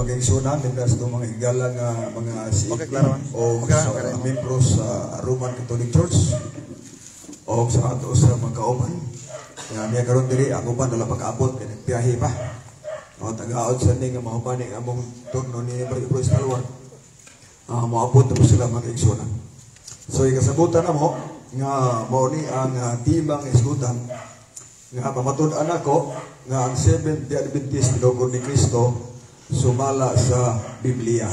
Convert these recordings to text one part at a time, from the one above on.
mag-igsunan nila sa mga higala nga mga CFP o sa membro sa Roman Catholic Church o sa ato sa mga kauban. Niya karon diri ako pa dala pag-abot kay nagbiyahe pa. O taga-out sa ning mga paning among turno ni Brother Stalwart. Moabot na po sila mag-igsunan. So ikasabutan na mo nga mao ni ang timang isgutan nga pamatud-an ako nga ang Seventh-day Adventist Tinukod ni Kristo sumala sa Biblia.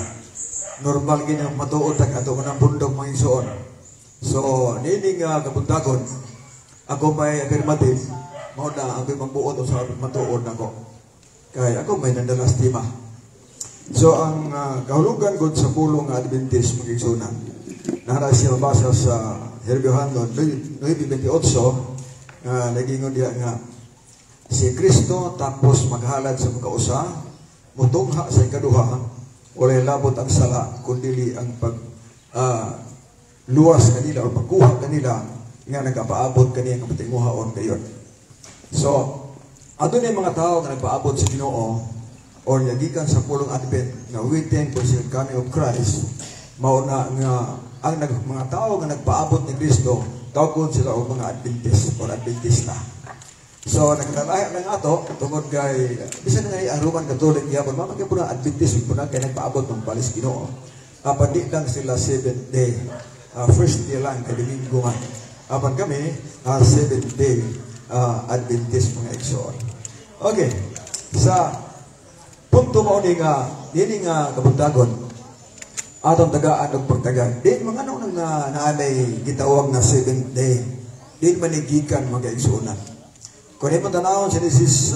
Normal gini ang matuod ang ato ng bundok mga igsoon. So nini nga kabuntagon ako may affirmative mao na ang magbuot sa matuod nako. Kaya ako may nandalastima. So ang kahulugan gud sa pulong nga Adventist mga igsunan nara siya mabasa sa Herbio Handon 9:28 nagingon diya nga si Kristo tapos maghalad sa magkausa mutungha sa ikaduha walay labot ang sala kundi ang pag luwas kanila o pagkuha kanila nga nagapaabot kaniya ang patinguhaon kayon. So ato ni mga tao nga nagpaabot sa Ginoo o yagikan sa pulong Advent nga waiting for the coming of Christ mao na nga ang mga tao nga nagpaabot ni Kristo tawgon sila og mga Adventist o Adventista. So nagkalahi lang ato tungod kay bisan nga Roman Catholic gyapon mamagay po na Adventist po na kay nagpaabot ng palis Ginoo. Di lang sila 7th day, first day lang kay Domingo man. Apan kami 7th day Adventist mga igsoon. Okay. Sa punto mao ni nga dili nga kabuntagon atong tagaan og pagtagan. Di mga ano nga naanay gitawag na 7th day. Di manigikan mga igsuonan. Kung imo tanawon sa Genesis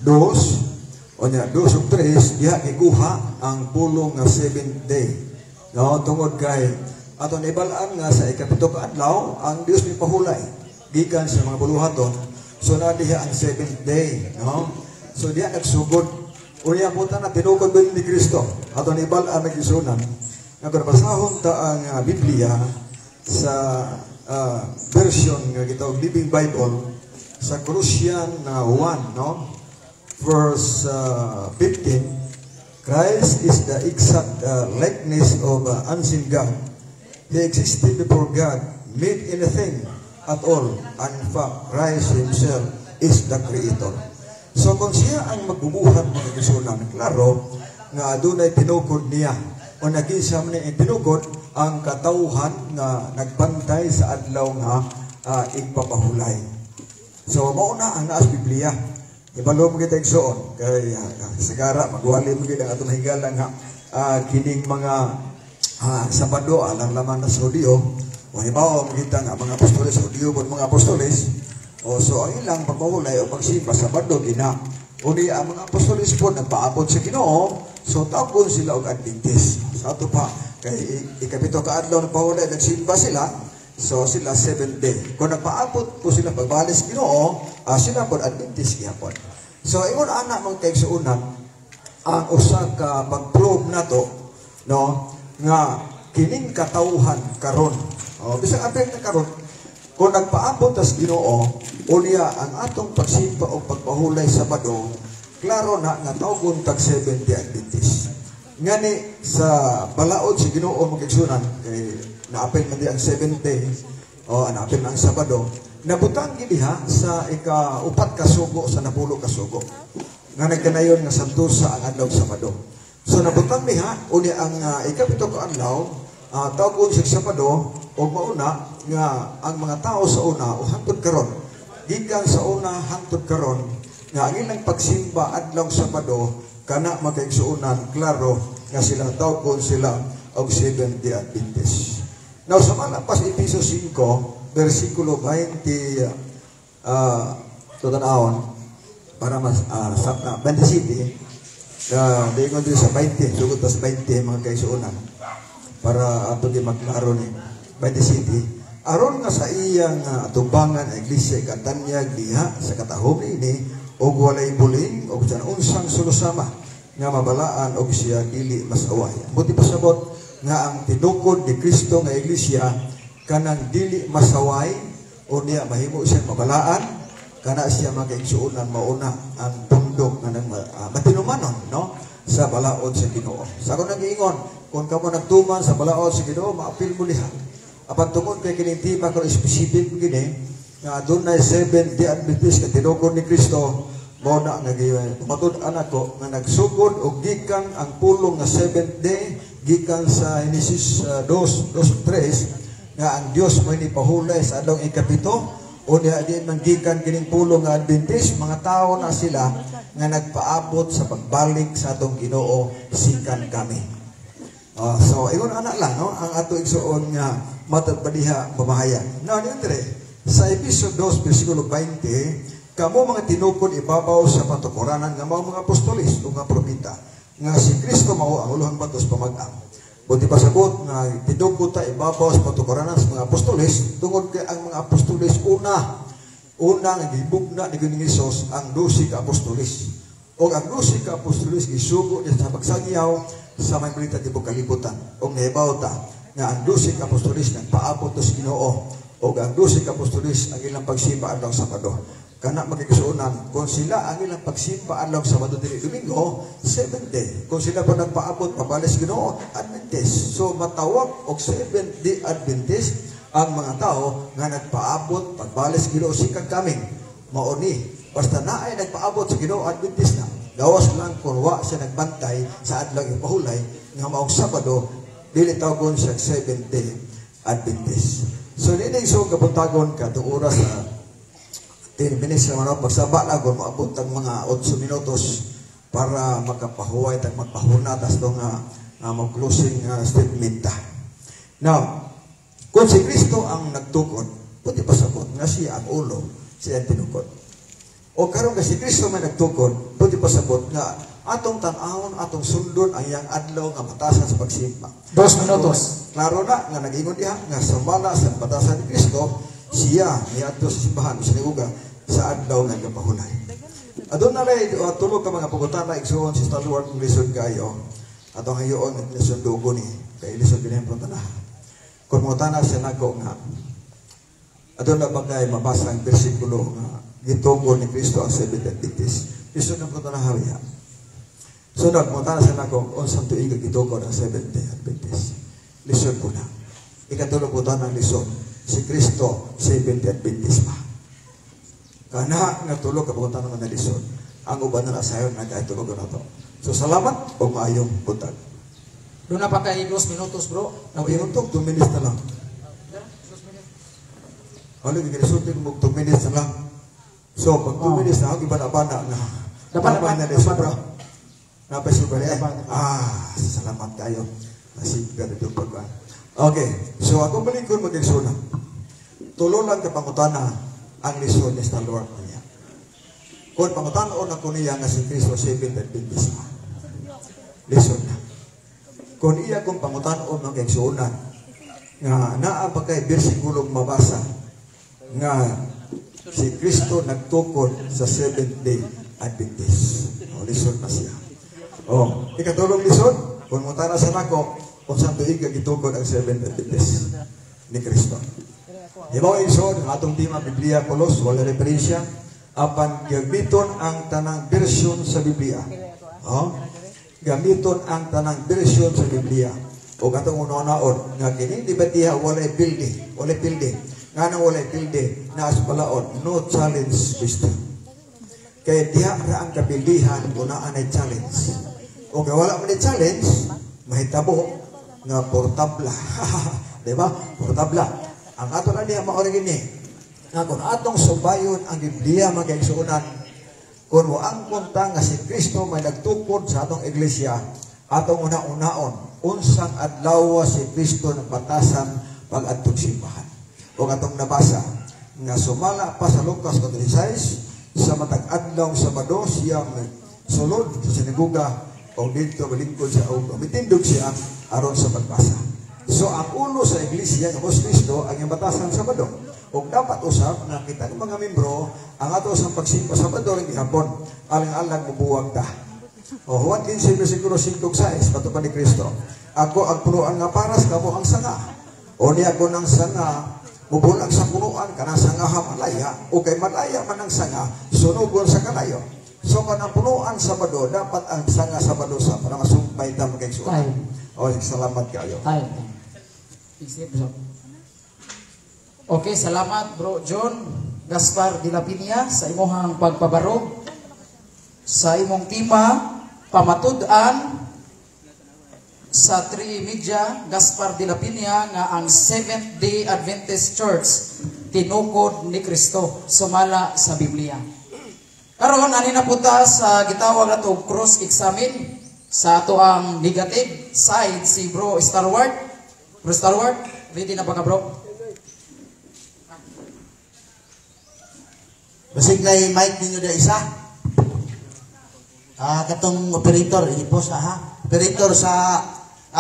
2 o nya 2 ug 3 diha gikuha ang pulong nga 7th day. No tungod kay aton ibalaan nga sa ikapito ka adlaw ang Dios ni pahulay gikan sa mga buluhaton. So na diha ang 7th day, no? So diha nagsugod unya puta na tinukod bilin ni Kristo. Aton ibalaan nga gisunan nga basahon ta ang Biblia sa version nga gitawag Living Bible sa Colossians 1, no? Verse 15, Christ is the exact likeness of unseen God. He existed before God, made anything at all, and in fact, Christ Himself is the Creator. So kung siya ang magbubuhat mga gisunan, klaro nga adunay tinukod niya o nag-isa man niya tinukod ang katawhan nga nagbantay sa adlaw nga igpapahulay. So mauna ang naas Biblia. Ibalo mo kita igsoon kay sigara magwali mo gid ang atong higala nga kining mga Sabado alang laman na sa Hudiyo. O hibaw mo kita nga mga apostoles sa Hudiyo pud mga apostoles. O so ang ilang pagpahulay o pagsimba Sabado gina. Uni ang mga apostoles po nagpaabot sa Ginoo. So tawgon sila og Adventist. Sa ato pa kay ikapito ka adlaw nagpahulay nagsimba sila. So sila 7th day. Kung nagpaabot po sila pagbalis Ginoo, sila po Adventist gyapon. So ingon ana mga kaigsuonan ang usa ka pag-prove nato no nga kining katawhan karon. Bisag apil na karon kung nagpaabot tas Ginoo unya ang atong pagsimba o pagpahulay Sabado, klaro na nga tawgon tag 7th day Adventist. Ngani sa balaod si Ginoo mga kaigsuonan kay naapil man di ang 7th day o naapil na ang Sabado nabutang gidiha sa ika-4 ka sugo sa 10 ka sugo nga nagkanayon nga santusa ang adlaw Sabado. So nabutang diha uni ang ikapito ka adlaw tawgon sa Sabado o mauna nga ang mga tao sa una o hangtod karon gikan sa una hangtod karon nga ang ilang pagsimba adlaw Sabado kana makaigsuonan klaro nga sila tawgon sila og 7th day Adventist. Now, sa malapas Efesos 5, versikulo 20, tutanawon, para mas, 27, diingon din sa 20, sugod tas 20, mga kaisuunan, para ato di maglaro ni 27. Aron nga sa iyang atubangan ang iglesia, katanyag diha sa katahom ini, o walay buling, o sa unsang sulusama, nga mabalaan, o siya dili masaway. Buti pasabot, nga ang tinukod ni Kristo nga iglesia kanang dili masaway o niya mahimo siya mabalaan kana siya makaigsuonan mauna ang bundok nga nang matinumanon no sa balaod sa Ginoo. Sa ako nag-iingon, kung kamo nagtuman sa balaod sa Ginoo, maapil mo liha. Apan tungod kay kining tipa kung specific gini, nga doon na 7 di Adventist ka tinukod ni Kristo, mo na nga tumatud anak ko nga nagsugod og gikan ang pulong nga 7th day gikan sa Genesis 2:3 nga ang Dios mo ni pahulay sa adlaw ikapito o niya di man gikan kining pulong nga Adventist, mga tao na sila nga nagpaabot sa pagbalik sa atong Ginoo sikan kami. So ingon ana lang no ang ato igsuon nga matad padiha pamahayan. Now dire sa episode 2 bersikulo 20, kamo mga tinukod ibabaw sa patukoranan nga mga apostolis o nga propeta nga si Kristo mao ang ulohang batos pamag-ang. Buti pasabot nga tinukod ta ibabaw sa patukoranan sa mga apostolis tungod kay ang mga apostolis una nga gibugna ni Ginoong Hesus ang 12 ka apostolis. O ang 12 ka apostolis gisugo sa pagsagyaw sa may balita tibok kalibutan. O nahibaw ta nga ang 12 ka apostolis nagpaabot sa Ginoo o ang 12 ka apostolis ang ilang pagsimba adlaw Sabado. Kana magkikisuunan kung sila ang ilang pagsimba adlaw Sabado dili Domingo, 7th day. Kung sila pa nagpaabot pabalis Ginoo, Adventist. So matawag og 7th day Adventist ang mga tao nga nagpaabot pagbalis Ginoo sikan kami. Mao ni basta naay nagpaabot sa Ginoo Adventist na. Gawas lang kung wa siya nagbantay sa adlaw ipahulay nga maong Sabado dili tawgon siya 7th day Adventist. So nining so kabuntagon ka to oras na 10 minutes na mano pagsaba lang kung maabot ang mga 8 minutos para makapahuway at magpahunatas to nga mag-closing statement ta. Now, kung si Kristo ang nagtukod, puti pasabot nga siya ang ulo, siya ang tinukod. O karon nga si Kristo may nagtukod, puti pasabot nga atong tan-awon, atong sundon ang iyang adlaw nga batasan sa pagsimba. 2 minutos. Klaro na nga nag-ingon diha nga sumala sa batasan ni Kristo, siya niadto sa simbahan sa Niuga sa adlaw nga gapahulay. Adun na ray tulog ka mga pagutana igsuon si Stalwart ng lisod kayo. Ato ngayon ang lisod dugo ni kay lisod binayang punta. Kung mutana siya nako nga adun na bagay mabasa ang bersikulo nga gitugon ni Kristo ang 7th Adventist. Lisod na punta na hawiya. Sunod, mutana siya nako unsang tuig gitugon ang 7th day Adventist. Lisod po na. Ikatulog po ng lisod. Si Kristo, 7th Adventist pa. Kana nga tulog kapunta naman na lisod. Ang uban na sayon nagkaitulog na to. So salamat o maayong buntag. Doon na pa kay 2 minutos bro. Ang 2 minutes na lang. 2 minutes. Ano yung kinisulti mo 2 minutes na lang. So pag 2 minutes na, iba na na. Dapat na lisod bro. Napaisip ba rin? Salamat kayo. Nasigad ito pagkaan. Okay. So ako balik ko mag-isuna. Tulo lang kapangutana ang lisod ni Stalwart niya. Kung pangutanon ako niya nga si Kristo 7th Adventist na. Lisod na. Kung iya kung pangutanon ng kaigsuunan nga naa pa kay bersikulong mabasa nga si Kristo nagtukod sa 7th day Adventist. Lisod na siya. Ikatulong lisod, kung mutana sa nako, kung saan tuig gitukod ang 7th Adventist ni Kristo. Di ba isod, ang atong tema Biblia Kolos, wala referensya, apan gamiton ang tanang bersyon sa Biblia. Gamiton ang tanang bersyon sa Biblia. O katong unaon nga kini di ba diha walay pilde, nga nang walay pilde na sa palaon, no challenge wisdom. Kaya diha ra ang kabildihan unaan ay challenge. O kaya wala man challenge, mahitabo nga portabla. Di ba? Portabla. Ang ato na niya maoring ini, nga kung atong subayon ang Biblia magkaigsuunan, kung waang punta nga si Kristo may nagtukod sa atong iglesia, atong una-unaon, unsang adlaw si Kristo ng batasan pag-adtong simbahan. O atong nabasa, nga sumala pa sa Lucas 16, sa matag adlaw Sabado, siyang sulod sa sinagoga, o dito balingkod siya, o mitindog siya aron sa pagbasa. So, ang ulo sa iglesia ng Kristo ang yung batasan Sabado. O dapat usap na kita ng mga membro ang ato sa pagsimba Sabado rin gihapon. Alang-alang mabuwag ta. O Juan 15, versikulo 5-6, patupad ni Kristo. Ako ang punuan nga paras, kamo ang sanga. O ni ako ng sanga, mubulag sa punuan ka ng sanga malaya. O kay malaya man ang sanga, sunugon sa kalayo. So kung ang punuan Sabado, dapat ang sanga Sabado sa para masumpay ta magkaigsuon. Time. O, salamat kayo. Time. Isip, bro. Okay, salamat bro John Gaspar de la Piña sa imuhang pagpabarog sa imong tema pamatud-an sa Trimedia Gaspar de la Piña nga ang Seventh-day Adventist Church tinukod ni Kristo sumala sa Biblia. Karon ani na puta sa gitawag nato cross examine sa ato ang negative side si Bro Starward. Bro Starward, ready na ba ka bro? Basig na yung mic ninyo na isa. Katong operator, ipos ha. Operator sa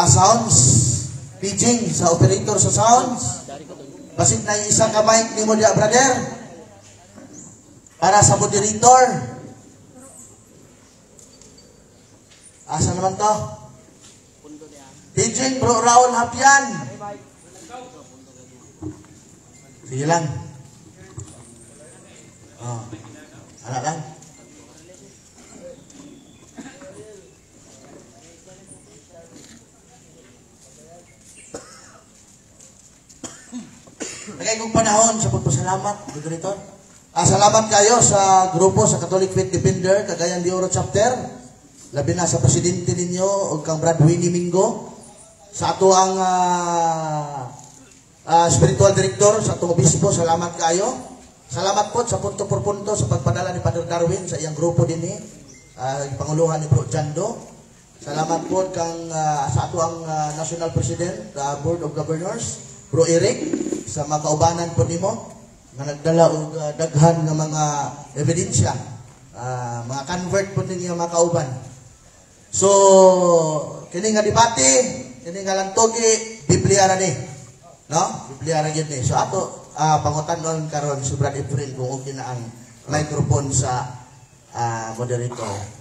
sounds. Paging sa operator sa sounds. Basig na yung isa ka mic ninyo na brother. Para sa moderator. Asa naman to? Paging bro Raul Hapian. Sige lang. Oh, anak lang. Nagay kong panahon sa pagpasalamat, moderator. Salamat kayo sa grupo sa Catholic Faith Defender, Cagayan de Oro Chapter. Labi na sa presidente ninyo, o kang Brad Winnie Mingo. Sa ato ang spiritual director, sa atong obispo, salamat kayo. Salamat po sa punto por punto sa pagpadala ni Father Darwin sa iyang grupo din panguluhan ni Bro Jando. Salamat po kang sa ato ang National President, Board of Governors, Bro Eric, sa mga kaubanan po nimo nga nagdala og daghan nga mga ebidensya, mga convert po ninyo mga kauban. So kini nga debate, kini nga lantogi Biblia ra ni. No? Biblia ra gyud ni. So ato pangutan-on karon si Brad Efren kung okay na ang microphone sa moderator.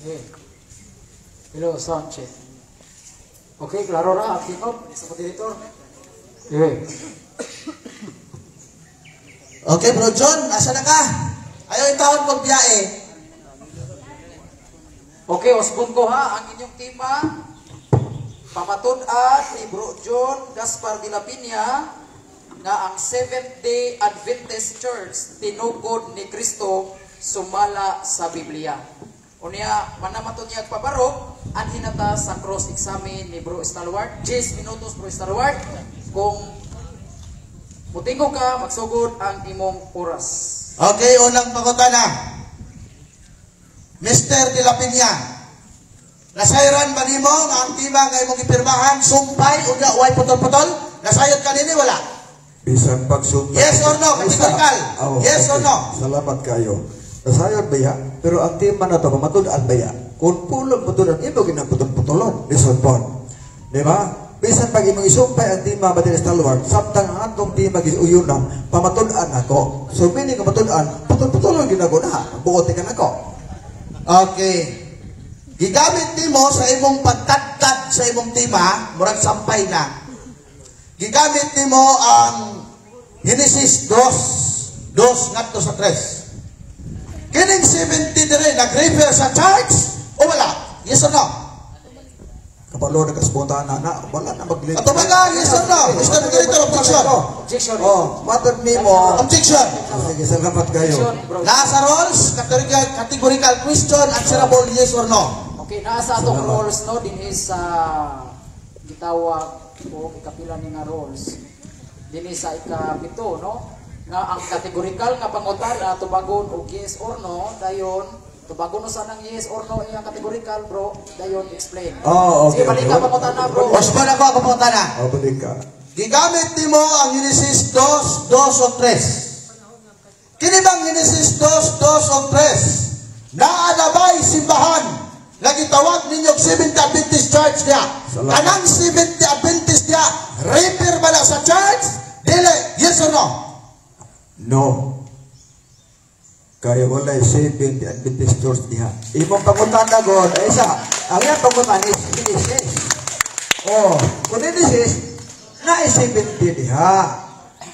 Okay. Hello, sound check. Okay, klaro ra, active up, sa moderator. Okay. Okay, Bro John, asa na ka? Ayaw itawag magbiyae. Okay, osbon ko ha, ang inyong tema, pamatud-an ni Bro John Gaspar de la Piña na ang Seventh-day Adventist Church tinugod ni Kristo sumala sa Biblia. Unya, manamatod niya agpabarok, ang hinata sa cross-examine ni Bro Stalwart. 10 minutos, Bro Stalwart. Kung mutinggo ka, magsugod ang imong oras. Okay, unang pangutana. Mr. De La Piña, nasayran ba nimo nga ang tima nga imong ipirmahan, sumpay, unya, uway putol-putol? Nasayod ka nini, wala? Bisan pagsumpay. Yes or no? Kategorikal. Yes or no? Salamat kayo. Nasayod baya, pero ang tema na ito, pamatud-an baya. Kung pulong putulon, ito ginaputol-putulon. Listen po. Di ba? Bisan pag imong isumpay ang tema ba din Stalwart, samtang ang atong tema gisuyunan, pamatud-an ako. So, meaning pamatud-an, putol-putulon ginaguna. Buote ka na ko. Okay. Gigamit nimo sa imong pagtagtag sa imong tema, murag sampay na. Gigamit nimo ang Genesis 2 ngadto sa 3. Kining 70 nag-refer sa church o wala? Yes or no? Kapalo nagkaspontahan na, wala na mag-link. Ato ba ka? Yes or no? Mr. Moderator, objection. Objection. Oh, matod ni mo. Objection. Sige, salamat kayo. Objection, bro. Nasa rules, categorical question, answerable yes or no. Okay, nasa atong rules no din is gitawag o ikapila ni nga rules. Din is sa ikapito no nga ang categorical nga pangutan tubagon og yes or no dayon tubagon no sanang yes or no iyang categorical bro dayon explain. Oh, okay. Sige balik ka pangutan na bro. Osman ako pumunta na. Oh, balik ka. Gigamit nimo ang Genesis 2, 2 o 3. Kini bang Genesis 2, 2 o 3? Naalabay simbahan nga gitawag ninyo Seventh Adventist Church niya. Salamat. Kanang Seventh Adventist niya, refer ba na sa church? Dili, yes or no? No. Kaya wala yung 70 Adventist Church diha. Ibang pangutan na God, ay isa. Ang yung pangutan is Genesis. Oh, kung Genesis, na 70 diha.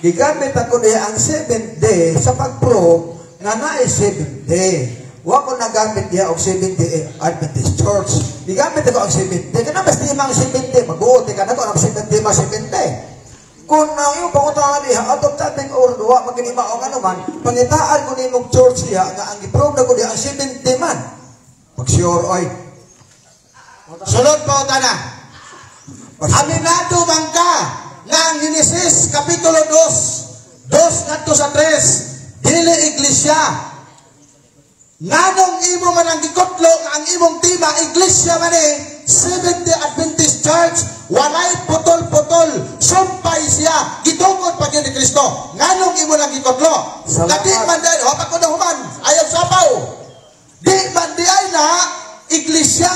Gigamit ako diha ang 7 day sa pag-prove nga na 70. Wa ko nagamit diha og 70 Adventist Church. Gigamit ako ang 70. Kana mas di mang 70, mag-uot ka na ko ang 70 mas 70. Kung na yung pangutangan diha, atong tating or duwa, maginima o ano man, pangitaan ko ni mong church diha, nga ang i-prove na ko diha, ang 70 man. Pag-sure, oy. Sunod pa uta na. Aminado man ka nga ang Genesis Kapitulo 2, 2 ngadto sa 3, dili iglesia. Nganong imo man ang gikotlo nga ang imong tema iglesia man Seventh Adventist Church, walay putol-putol, sumpay siya, gitungod pa ni Kristo. Nganong imo lang gikotlo? Kadi man dahil, wapak ko na human, ayaw sapaw. Di man di ay na iglesia.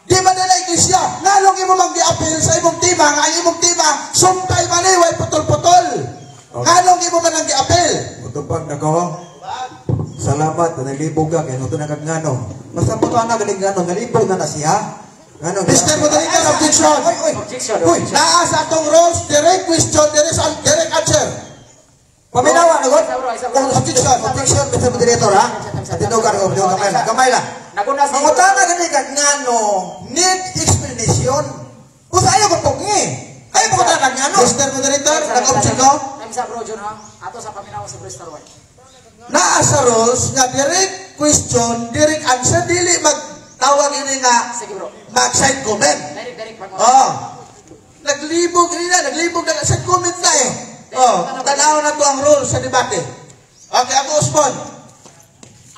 Di man na iglesia. Nganong imo mang giapil sa imong tema, nga ang imong tema, sumpay man way putol-putol. Nganong imo man ang giapil? Utupag na ko. Salamat, nalibog ka, kaya ito nagagngano. Basta po ito na galing-ngano, nalibog na na siya. Ngano, Mr. Moderator, objection. Objection. Uy, naa sa atong rules, direct question, direct answer. Paminawa, nagot? Objection. Objection, Mr. Moderator, ha? Tinugan ko, kamay lang. Nagunas ni Mangutana galing ngano, need explanation. Kung sa ayaw ko tungi. Ayaw ko ngano. Mr. Moderator, nag-object ko. Sa bro John ha. Ato sa paminawa sa Bristol White. Naa sa rules nga direct question, direct answer, dili magtawag ini nga Sige bro. mag-side comment. Direct pag Oh. Naglibog na side comment na eh. Oh, tanaw na to ang rules sa debate. Okay, ako Osmond.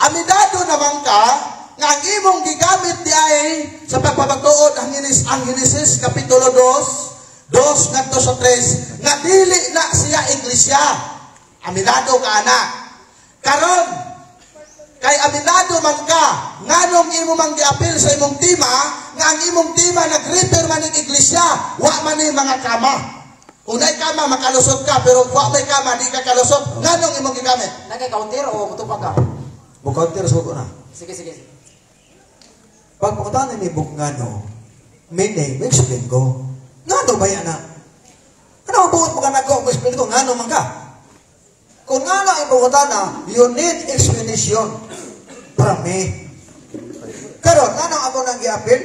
Aminado naman ka nga ang imong gigamit di ay sa pagpapatuod ang Genesis Kapitulo 2, 2 ngadto sa 3, nga dili na siya iglesia. Aminado ka anak. Karon kay aminado man ka nganong imo mang giapil sa imong tema nga ang imong tema nag-refer man ning iglesia wa man ni mga kama. Unay kama makalusot ka pero wa may kama di ka kalusot. Nganong imong gigamit? Nagay counter o mutupag ka? Bukauntir sa ko na. Sige. Pag pagkutanan ni Bog ngano, meaning, may explain ko. Ngano ba yan na? Ano ang buot mo ka nag-go? May explain ko, ngano man ka? Kung ngano ang pagkutana, you need explanation from me. Karon, ngano ako nang giapil?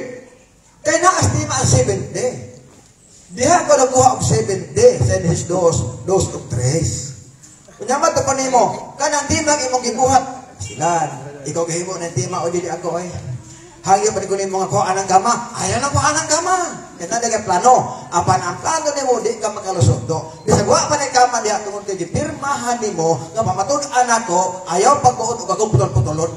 Kaya na-estima ang 7 day. Diha ko nakuha ang 7 day sa Genesis 2 of 3. Kunyaman ito pa nimo, kanang timang imong gibuhat. Silan, ikaw gahimo ng tima o dili ako ay. Hangyo pa ni mga ko anang gama. Ayaw na ko anang gama. Ito na plano. Apan ang plano ni mo, di ka makalusot do. Bisag wa pa ni kama diha tungod kay pirmahan ni mo nga pamatud anak ko, ayaw pagbuot og akong putol-putolon.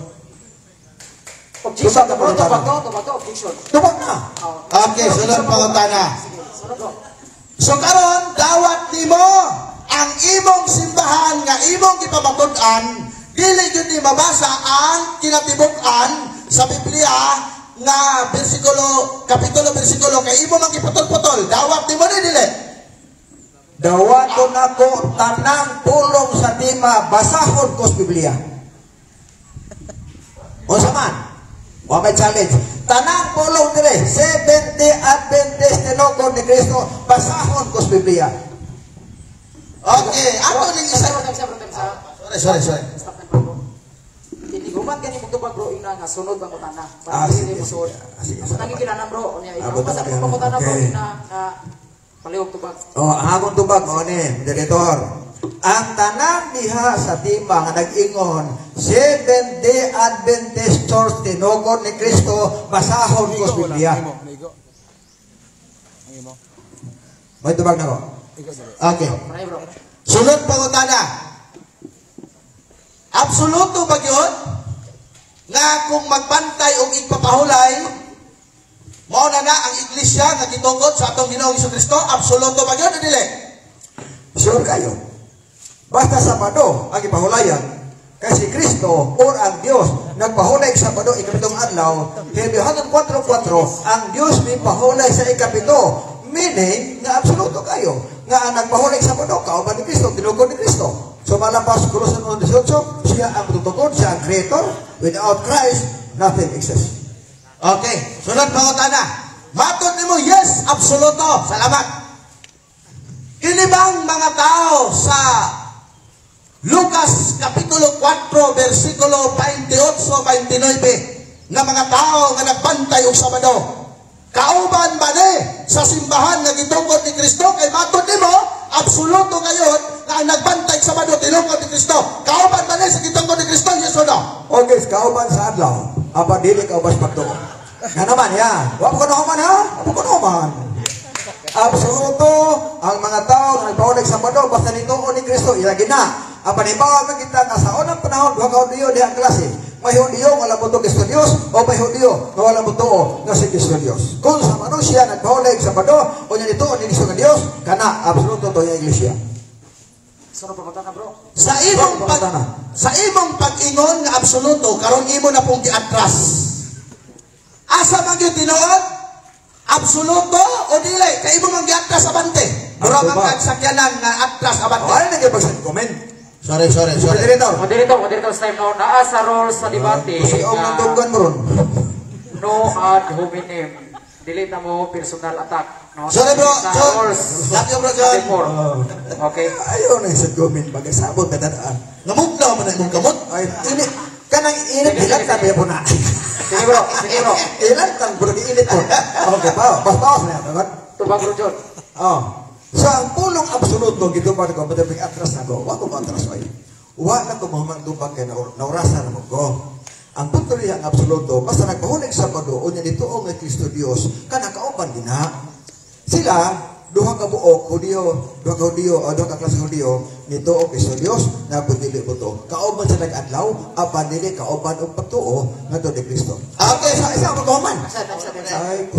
Objection bro, tupag to, objection. Tubag na. Okay, sunod pangutana. Sige, sunod bro. So karon dawat nimo ang imong simbahan nga imong gipamatud-an, dili gyud ni mabasa ang kinatibuk-an sa Biblia nga kapitulo bersikulo kay imo man giputol-putol. Dawat nimo ni dili. Dawaton ako tanang pulong sa tima basahon ko sa Biblia. O saman, wa may challenge. Tanang pulong dire, 70 Adventist tinukod ni Kristo, basahon ko sa Biblia. Okay, ato ning isa. Time sa. Sorry. Stop na bro. Dili Igumat gani mo tubag bro ina nga sunod bang utana. Ah, Para sige, dili mo suod. sige. Ang tangi kinana bro unya ikaw Abot basta na mo utana bro okay. ina nga palihog tubag. Oh, ang tubag mo ni, Director. Ang tanan diha sa timba nga nag-ingon, Seventh-day Adventist Church tinugod ni Kristo, basahon ko sa Biblia. May tubag na ko. Okay. Pray bro. Sunod pangutana. Absoluto ba yun? Nga kung magbantay o igpapahulay, mao na ang iglesia nga gitungkod sa atong Ginoong Jesucristo, absoluto ba yun o dili? Sure kayo. Basta Sabado ang ipahulayan, kasi Kristo or ang Diyos nagpahulay sa Sabado ikapitong adlaw, Hebreos 4:4 ang Diyos may pahulay sa ikapito. Meaning, nga absoluto kayo. Nga ang nagpahulay sa Sabado, kauban ni Kristo, tinugod ni Kristo. So malapas Kolosan 1:18, siya ang tutugod, siya ang creator. Without Christ, nothing exists. Okay, sunod pangutana. Matod nimo, yes, absoluto. Salamat. Kini bang mga tao sa Lucas Kapitulo 4, versikulo 28-29 na mga tao nga nagbantay og Sabado, kauban ba ni sa simbahan nga gitungkod ni Kristo? Kay matod nimo, absoluto kayon nga ang nagbantay sa Sabado tinungkod ni Kristo. Kauban ba ni sa gitungkod ni Kristo? Yes o no? Okay, kauban sa adlaw. Apa dili kauban sa pagtuo. Nga naman ya. Wa ko naman ha. Wa ko naman. Absoluto ang mga tao nga nagpahulay sa Sabado basta nituon ni Kristo ilagi na. Ang panibawa man kita nga sa unang panahon duha ka Hudiyo diha klase. May Hudiyo nga wala mo Kristo Dios o may Hudiyo nga wala mo tuo nga si Kristo Dios. Kung sa manon siya nagpahulay sa Sabado o nya nituon ni Kristo nga Dios kana absoluto to yung iglesia. Sunod pangutana bro. Sa imong pag-ingon nga absoluto karon imo na pong giatras. Asa man gyud tinuod? Absoluto o dili? Kay imo man giatras abante. Mura man kag sakyanan nga atras abante. Ay nagpagsan comment. Sorry. Moderator sa time no naa sa role sa debate. Kasi ang nagtugan mo ron. No ad hominem. Dili na mo personal attack, no? Sorry bro, Sa John. roles. Love you bro, John. Okay. Ayaw na sa comment pagkasabot na dadaan. Namuglaw man ang kamot. Ay, init. Kanang init, ilan tabi po na. Sige bro. Ilan tang bro, init po. Okay pa, bawas na yan. Tubag bro John. Oh. So, ang pulong absoluto, gito pa ko, matabing atras na ko. Wa ko atras ay. Wa na ko mamandubag kay naurasa na mo ko. Ang punto niya ang absoluto, basta nagpahulig sa Sabado, o niya dito ang Kristo Diyos, kanakaupan din ha. Sila, duha ka buok, duha ka klase Hudiyo, nito o Kristo Diyos, na pagdili po to. Kauban sa nag-adlaw, apan dili kauban o pagtuo, nga to ni Kristo. Okay, sa isang magkahuman. Ay,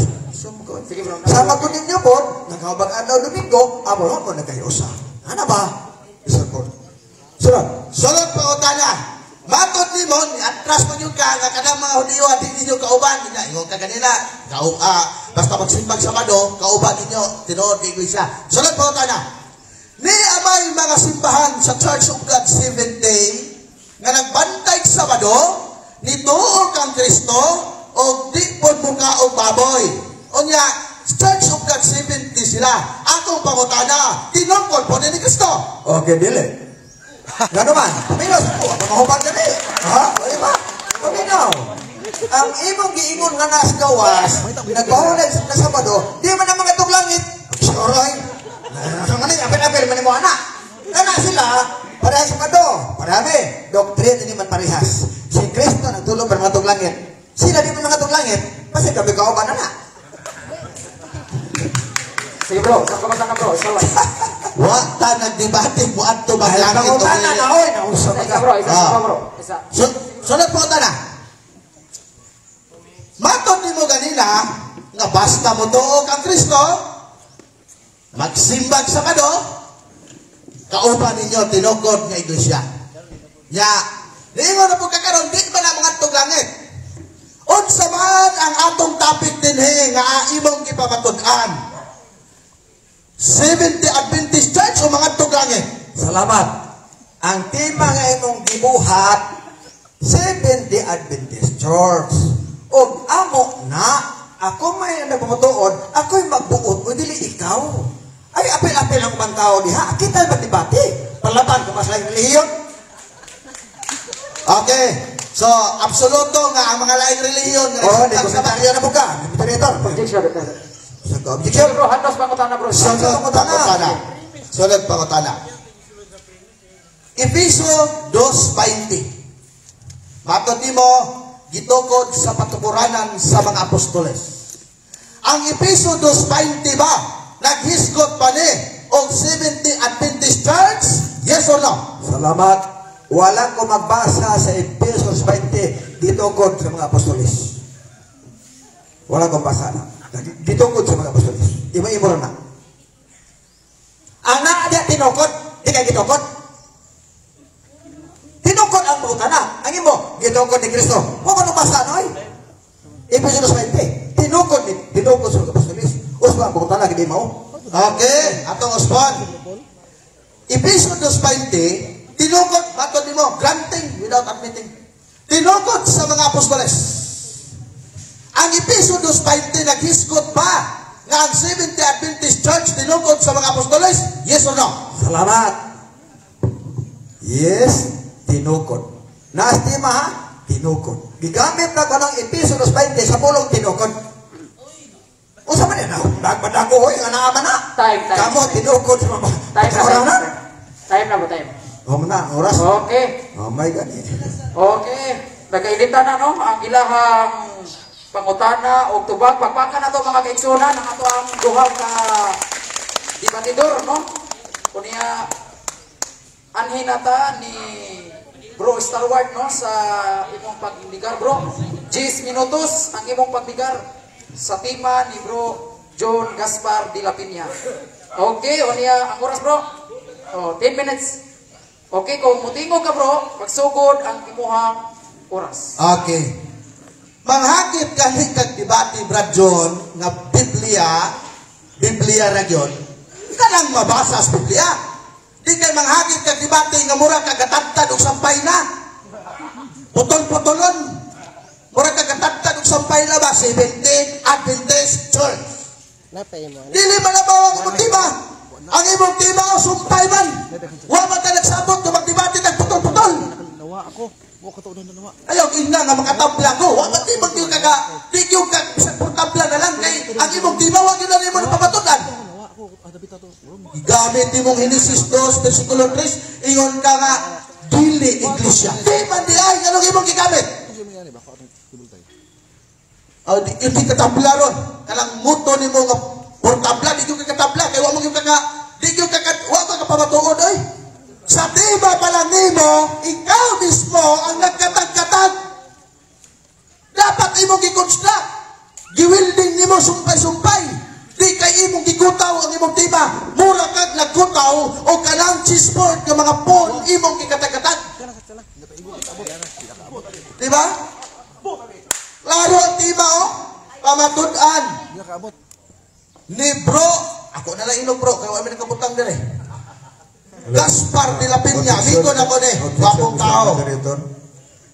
Sige bro. sa magunin niyo po, nagkabag adlaw Domingo, amo ko nagkayusa. Ano ba? Isa po. Sunod pangutana. Matod nimo ni atras mo yung ka nga kanang mga Hudiyo at hindi nyo kauban. Ingon ka kanina. Basta magsimbag Sabado, kauban ninyo. Tinuod ni Iglesia. Sunod pangutana. Ni amay mga simbahan sa Church of God Seventh Day nga nagbantay Sabado, nituo kang Kristo o di po mukha o baboy. O niya, Church of God 70 sila. Akong pangutana, tinungkol po ni Kristo. Okay, dili. Gano man? Paminaw sa po. Pangahubad ka di. Ha? Wala ba? Paminaw. Ang imong giingon nga nas gawas, nagpahulag sa Sabado, di man ang mga tuglangit. Soroy. Sa manay, apel-apel man mo anak. Kana sila, parehas sa Sabado. Parehami. Doktrin ni man parehas. Si Kristo nagtulong para mga tuglangit. Sila di man mga tuglangit. Kasi gabi kauban anak. Sige bro, sa pangutana bro. Salamat. Wa ta nagdebate mo adto ba Ang langit o pangutana dili. na, oy, nausap Isa ka. bro, isa bro. Isa. Sunod pangutana. Matod nimo ganina nga basta mo tuo kang Kristo, magsimbag Sabado, kauban ninyo tinugod nga iglesia. Nya, niingon na po kakaroon, di ba na mga tuglangit? Unsa man ang atong topic dinhi nga imong gipamatud-an? Seventh-day Adventist Church o mga tuglangit? Salamat. Ang tema nga imong gibuhat, Seventh-day Adventist Church. O amo na, ako may nagpamutuod, ako'y magbuot, o dili ikaw. Ay, apel-apel ang ibang tao diha. Kita ba debate? Palaban ka pa sa relihiyon? Okay. So, absoluto nga ang mga laing relihiyon nga Oh, di nagsuntag sa komentaryo na po ka. Moderator. Objection. Sa objection. Bro, handos pangutana bro. Sunod pangutana. Sunod pangutana. Efeso 2:20. Matod nimo gitukod sa patukuranan sa mga apostoles. Ang Efeso 2:20 ba naghisgot pa ni og 70 Adventist Church? Yes or no? Salamat. Walang ko magbasa sa Efesos 20 gitukod sa mga apostoles. Walang ko basa na. Gitukod sa mga apostoles. Ima-imo na. Ana dia tinukod, di kay gitukod. Tinukod ang pangutana. Ang imo gitukod ni Kristo. Mo ko basa noy. Efesos 20. Tinukod sa mga apostoles. Usba ang pangutana gid mao. Okay, atong usbon. Efeso 2:20 tinukod, matod nimo, granting without admitting. Tinukod sa mga apostoles. Ang Efeso 2:20 naghisgot ba nga ang 70 Adventist Church tinukod sa mga apostoles? Yes or no? Salamat. Yes, tinukod. Naestima ha? Tinukod. Gigamit na ko ng Efeso 2:20 sa pulong tinukod. Usa man yan, nagpadago hoy, nga naaman na. Time. Kamo, tinukod sa mga. Time na ba time? Na, oras. Okay. Oh my God. Okay. Nagailitan na no ang ilahang pangutana o tubag. Pagpakan na to mga kaigsunan ang ato ang duha ka debatidor no. Kunya anhin nata ni Bro Stalwart no sa imong pagbigar bro. 10 minutos ang imong pagbigar sa tema ni Bro John Gaspar de la Piña. Okay, unya ang oras bro. Oh, 10 minutes. Okay, kung mutingog ka bro, pagsugod ang imuhang oras. Okay. Manghagit kani kag debate Brad John nga Biblia ra gyud. Kanang mabasa sa Biblia. Di kay manghagit kag debate nga mura kagatagtad og sampay na. Putol-putolon. Mura kagatagtad og sampay na ba 70 Adventist Church. Dili man na bawang imong tema. Ang imong tema o sumpay man. Wa man ta nagsabot nga magdebate kag putol-putol. Ayaw ina nga makatabla ko. Wa man ti magtiyo kaga tigyo kag bisag portabla na lang kay ang imong tema wa gyud nimo napamatudan. Gigamit imong Henesis 2 bersikulo 3 ingon ka nga dili iglesia. Di man di ay anong imong gigamit? Di katabla ron. Kanang muto nimo nga portabla di gyud katabla kay wa mo gyud ka di gyud wa ka pamatuod oy. Sa tema pa lang nimo, ikaw mismo ang nagkatag-katag. Dapat imong gi-construct. Giwilding nimo sumpay-sumpay. Di kay imong gigutaw ang imong tema. Mura kag nagkutaw o kanang cheeseboard ng mga phone imong gikatag-katag. Diba? Klaro ang tema o. Pamatud-an. Ni bro, ako na lang inog bro, kaya wala nakabutang din eh. Gaspar de la Piña, amigo na ko ni, wapong tao.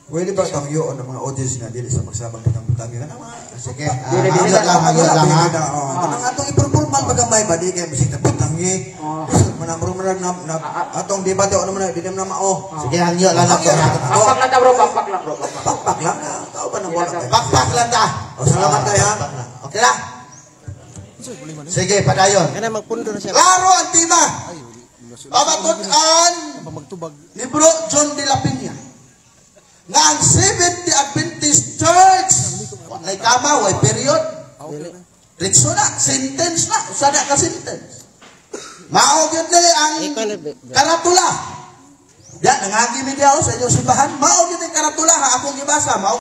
Pwede ba tangyo ang mga audience na dili sa magsabang butang-butang nga naman? Sige, hanggang lang ha. Anong atong i-performan pagamay ba di kay bisig tabutangi. Manamro-manag na atong debate ano man di na mao. Sige, hangyo lang ako. Pakpak lang ta bro, pakpak lang bro. Pakpak lang. Tao ba nang wala kay? Pakpak lang ta. O salamat kay ha. Okay lang. Sige, padayon. Klaro ang tema. Pamatud-an ni Bro John de la Piña nga ang 70 Adventist Church may kama, way period ritso na, sentence na usada ka sentence mao gyud ni ang karatula diya nangagi mi diaw sa inyong simbahan mao gyud ang karatula ha akong gibasa mao